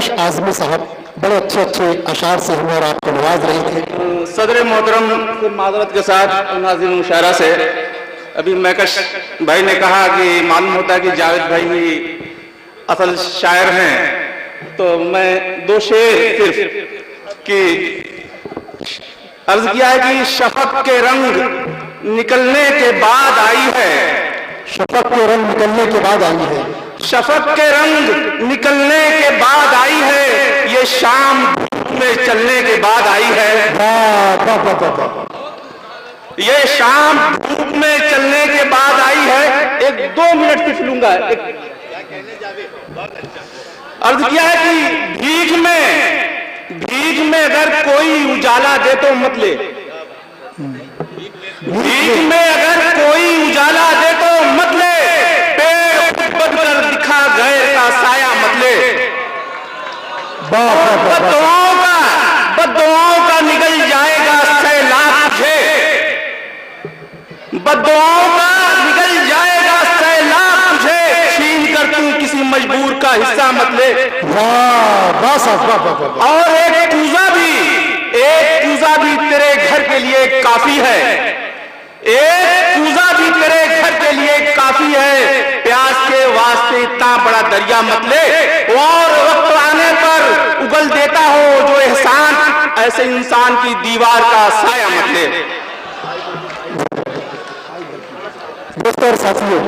महकश आजमी साहब बड़े अच्छे अच्छे अशार से हमें और आपको नवाज रहे थे। सदर मोहतरम माजरत के साथ नाज़िम मुशायरा से अभी महकश भाई ने कहा कि मालूम होता है कि जावेद भाई ही असल शायर हैं, तो मैं दो शेर सिर्फ कि अर्ज किया है कि शफक के रंग निकलने के बाद आई है, शफक के रंग निकलने के बाद आई है, शफक के रंग निकलने के बाद आई है, ये शाम धूप में चलने के बाद आई है, वाह वाह वाह वाह वाह। ये शाम धूप में चलने के बाद आई है। एक 2 मिनट सिर्फ लूंगा। अर्ज किया है कि भीख में अगर कोई उजाला दे तो मत ले, भीख में अगर कोई उजाला दे तो मत ले, पेड़ बदल दिखा गए का साया मत ले, बद्दुआओं का निकल जाएगा सैलाब तुझे, बद्दुआओं का निकल जाएगा सैलाब तुझे, छीन कर तू किसी मजबूर का हिस्सा मत ले। वाह वाह साहब वाह वाह वाह। और एक पूजा भी तेरे घर के लिए काफी है, एक पूजा भी तेरे घर के लिए काफी है, प्यास के वास्ते इतना बड़ा दरिया मत ले, और वक्त आने पर उगल देता हो जो एहसान, ऐसे इंसान की दीवार का साया मत ले। दोस्तों और साथियों,